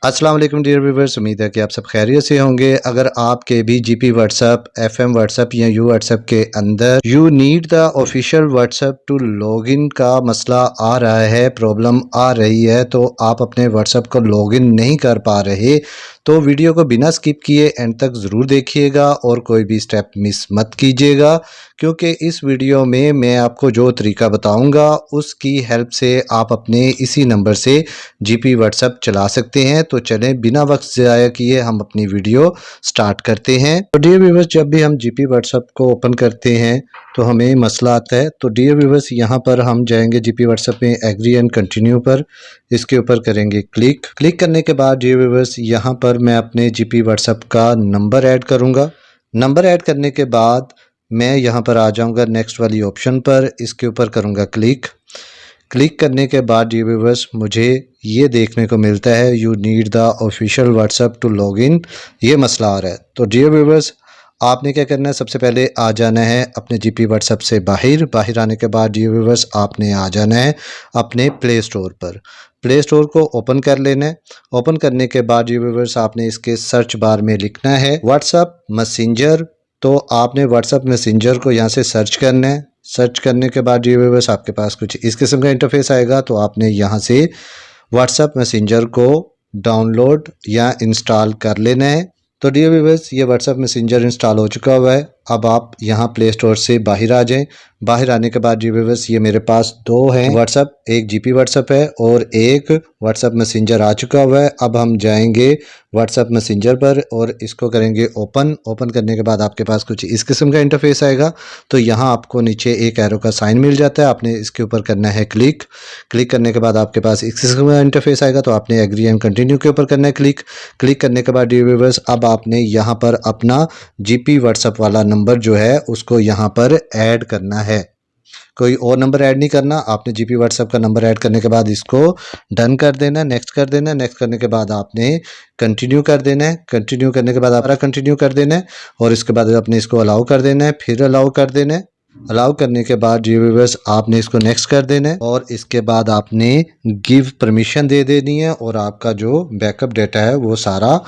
अस्सलाम वालेकुम dear viewers, उम्मीद है कि आप सब खैरियत से होंगे। अगर आपके भी जीपी व्हाट्सएप, एफएम व्हाट्सएप या यू व्हाट्सएप के अंदर you need the official WhatsApp to login का मसला आ रहा है, प्रॉब्लम आ रही है, तो आप अपने व्हाट्सएप को लॉगिन नहीं कर पा रहे, तो वीडियो को बिना स्किप किए एंड तक ज़रूर देखिएगा और कोई भी स्टेप मिस मत कीजिएगा, क्योंकि इस वीडियो में मैं आपको जो तरीका बताऊंगा उसकी हेल्प से आप अपने इसी नंबर से जीपी व्हाट्सएप चला सकते हैं। तो चलें बिना वक्त ज़ाया किए हम अपनी वीडियो स्टार्ट करते हैं। तो डियर व्यूवर्स, जब भी हम जीपी व्हाट्सएप को ओपन करते हैं तो हमें मसला आता है। तो डियर व्यूवर्स, यहाँ पर हम जाएंगे जीपी व्हाट्सएप में एग्री एंड कंटिन्यू पर, इसके ऊपर करेंगे क्लिक करने के बाद डियर व्यूवर्स यहाँ पर मैं अपने जीपी व्हाट्सएप का नंबर ऐड करूँगा। नंबर ऐड करने के बाद मैं यहाँ पर आ जाऊँगा नेक्स्ट वाली ऑप्शन पर, इसके ऊपर करूँगा क्लिक करने के बाद डियर व्यूवर्स मुझे ये देखने को मिलता है you need the official WhatsApp to login, ये मसला आ रहा है। तो डियर व्यूवर्स, आपने क्या करना है, सबसे पहले आ जाना है अपने जीपी व्हाट्सएप से बाहर आने के बाद डियर व्यूवर्स आपने आ जाना है अपने प्ले स्टोर पर। प्ले स्टोर को ओपन कर लेना है। ओपन करने के बाद डियर व्यूवर्स आपने इसके सर्च बार में लिखना है व्हाट्सएप मैसेंजर। तो आपने व्हाट्सएप मैसेंजर को यहाँ से सर्च करना है। सर्च करने के बाद डियर व्यूवर्स आपके पास कुछ इस किस्म का इंटरफेस आएगा। तो आपने यहाँ से व्हाट्सएप मैसेंजर को डाउनलोड या इंस्टॉल कर लेना है। तो डियर व्यूवर्स, ये व्हाट्सएप मैसेंजर इंस्टॉल हो चुका हुआ है। अब आप यहाँ प्ले स्टोर से बाहर आ जाएं। बाहर आने के बाद डियर व्यूवर्स ये मेरे पास दो हैं व्हाट्सएप, एक जीपी व्हाट्सएप है और एक व्हाट्सएप मैसेंजर आ चुका हुआ है। अब हम जाएंगे व्हाट्सएप मैसेंजर पर और इसको करेंगे ओपन करने के बाद आपके पास कुछ इस किस्म का इंटरफेस आएगा। तो यहाँ आपको नीचे एक एरो का साइन मिल जाता है, आपने इसके ऊपर करना है क्लिक करने के बाद आपके पास इस किस्म का इंटरफेस आएगा। तो आपने एग्री एंड कंटिन्यू के ऊपर करना है क्लिक करने के बाद डियर व्यूवर्स अब आपने यहाँ पर अपना जीपी व्हाट्सएप वाला नंबर जो है उसको यहाँ पर ऐड करना है। कोई और नंबर ऐड नहीं करना, आपने जीपी व्हाट्सएप का नंबर ऐड करने के बाद इसको डन कर देना, नेक्स्ट कर देना। नेक्स्ट करने के बाद आपने कंटिन्यू कर देना है। कंटिन्यू करने के बाद आप कंटिन्यू कर देना है और इसके बाद आपने इसको अलाउ कर देना है, फिर अलाउ कर देना है। अलाउ करने के बाद जी व्यूअर्स आपने इसको नेक्स्ट कर देना है और इसके बाद आपने गिव परमिशन दे देनी है और आपका जो बैकअप डेटा है वो सारा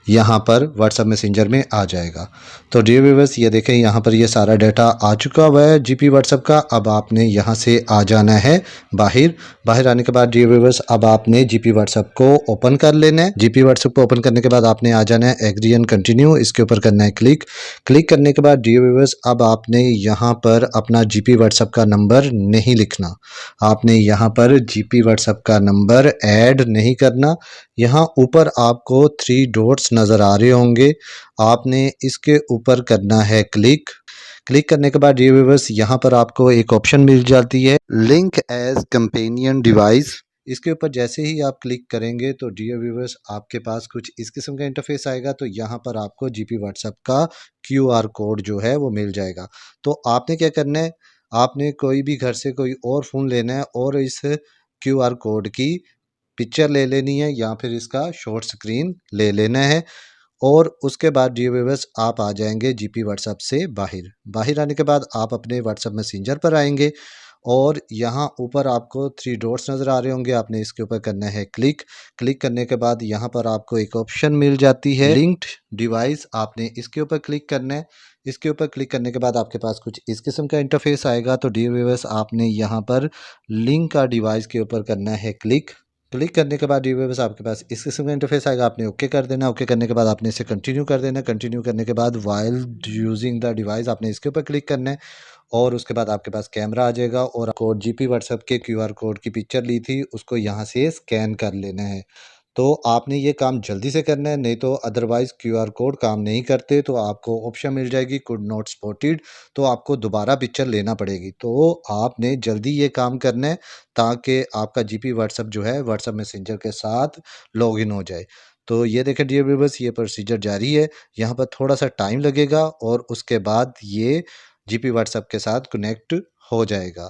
यहाँ पर व्हाट्सएप मैसेंजर में आ जाएगा। तो डियर व्यूअर्स ये देखें यहाँ पर ये सारा डाटा आ चुका हुआ है जीपी व्हाट्सएप का। अब आपने यहाँ से आ जाना है बाहर आने के बाद डियर व्यूअर्स अब आपने जीपी व्हाट्सएप को ओपन कर लेना है। जीपी व्हाट्सएप को ओपन करने के बाद आपने आ जाना है एग्री एंड कंटिन्यू, इसके ऊपर करना है क्लिक करने के बाद डियर व्यूअर्स अब आपने यहाँ पर अपना जीपी व्हाट्सएप का नंबर नहीं लिखना, आपने यहाँ पर जीपी व्हाट्सएप का नंबर ऐड नहीं करना। यहाँ ऊपर आपको 3 डॉट्स नज़र आ रहे होंगे, आपने इसके ऊपर करना है क्लिक करने के बाद डियर व्यूअर्स यहाँ पर आपको एक ऑप्शन मिल जाती है लिंक एज कंपेनियन डिवाइस। इसके ऊपर जैसे ही आप क्लिक करेंगे तो डियर व्यूअर्स आपके पास कुछ इस किस्म का इंटरफेस आएगा। तो यहाँ पर आपको जीपी व्हाट्सएप का क्यूआर कोड जो है वो मिल जाएगा। तो आपने क्या करना है, आपने कोई भी घर से कोई और फ़ोन लेना है और इस क्यूआर कोड की पिक्चर ले लेनी है या फिर इसका शॉर्ट स्क्रीन ले लेना है और उसके बाद डियर व्यूअर्स आप आ जाएंगे जीपी व्हाट्सएप से बाहर आने के बाद आप अपने व्हाट्सएप मैसेंजर पर आएंगे और यहाँ ऊपर आपको 3 डॉट्स नज़र आ रहे होंगे, आपने इसके ऊपर करना है क्लिक करने के बाद यहाँ पर आपको एक ऑप्शन मिल जाती है लिंक्ड डिवाइस, आपने इसके ऊपर क्लिक करना है। इसके ऊपर क्लिक करने के बाद आपके पास कुछ इस किस्म का इंटरफेस आएगा। तो डियर व्यूअर्स आपने यहाँ पर लिंक का डिवाइस के ऊपर करना है क्लिक करने के बाद व्यूअर्स आपके पास इस किस्म का इंटरफेस आएगा, आपने ओके कर देना। ओके करने के बाद आपने इसे कंटिन्यू कर देना। कंटिन्यू करने के बाद वाइल यूजिंग द डिवाइस आपने इसके ऊपर क्लिक करना है और उसके बाद आपके पास कैमरा आ जाएगा और कोड जीपी व्हाट्सएप के क्यूआर कोड की पिक्चर ली थी उसको यहाँ से स्कैन कर लेना है। तो आपने ये काम जल्दी से करना है, नहीं तो अदरवाइज़ क्यूआर कोड काम नहीं करते। तो आपको ऑप्शन मिल जाएगी कुड नॉट स्पॉटेड, तो आपको दोबारा पिक्चर लेना पड़ेगी। तो आपने जल्दी ये काम करना है ताकि आपका जीपी व्हाट्सएप जो है व्हाट्सएप मैसेंजर के साथ लॉगिन हो जाए। तो ये देखें डियर व्यूअर्स ये प्रोसीजर जारी है, यहाँ पर थोड़ा सा टाइम लगेगा और उसके बाद ये जीपी व्हाट्सएप के साथ कनेक्ट हो जाएगा।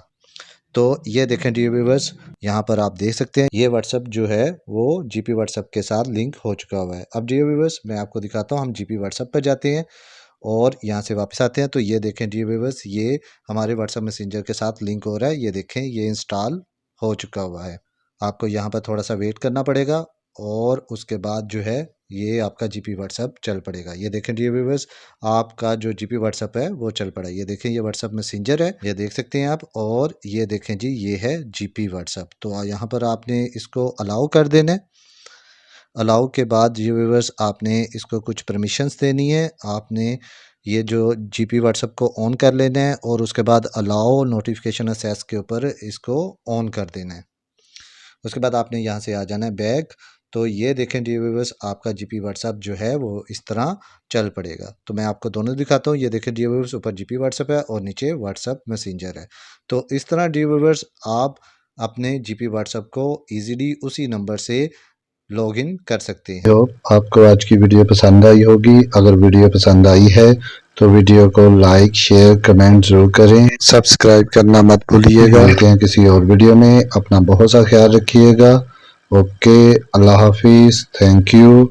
तो ये देखें डियर व्यूअर्स यहाँ पर आप देख सकते हैं ये व्हाट्सएप जो है वो जीपी व्हाट्सएप के साथ लिंक हो चुका हुआ है। अब डियर व्यूअर्स मैं आपको दिखाता हूँ, हम जीपी व्हाट्सएप पर जाते हैं और यहाँ से वापस आते हैं। तो ये देखें डियर व्यूअर्स ये हमारे व्हाट्सएप मैसेंजर के साथ लिंक हो रहा है, ये देखें ये इंस्टॉल हो चुका हुआ है। आपको यहाँ पर थोड़ा सा वेट करना पड़ेगा और उसके बाद जो है ये आपका जीपी व्हाट्सएप चल पड़ेगा। ये देखें डियर व्यूअर्स, आपका जो जीपी व्हाट्सएप है वो चल पड़ा। ये देखें ये व्हाट्सएप मैसेंजर है, ये देख सकते हैं आप। और ये देखें जी ये है जीपी व्हाट्सएप। तो यहाँ पर आपने इसको अलाउ कर देना है। अलाउ के बाद ये व्यूअर्स आपने इसको कुछ परमिशंस देनी है। आपने ये जो जीपी व्हाट्सएप को ऑन कर लेना है और उसके बाद अलाउ नोटिफिकेशन असेस के ऊपर इसको ऑन कर देना है। उसके बाद आपने यहाँ से आ जाना है बैक। तो ये देखें डियर व्यूअर्स, आपका जीपी व्हाट्सएप जो है वो इस तरह चल पड़ेगा। तो मैं आपको दोनों दिखाता हूँ। ये देखें डियर व्यूअर्स, ऊपर जीपी व्हाट्सएप है और नीचे व्हाट्सएप मैसेंजर है। तो इस तरह डियर व्यूअर्स आप अपने जीपी व्हाट्सएप को ईजीली उसी नंबर से लॉगिन कर सकते हैं। तो आपको आज की वीडियो पसंद आई होगी। अगर वीडियो पसंद आई है तो वीडियो को लाइक शेयर कमेंट जरूर करें, सब्सक्राइब करना मत भूलिएगा। मिलते हैं किसी और वीडियो में। अपना बहुत सा ख्याल रखिएगा। ओके, अल्लाह हाफिज़, थैंक यू।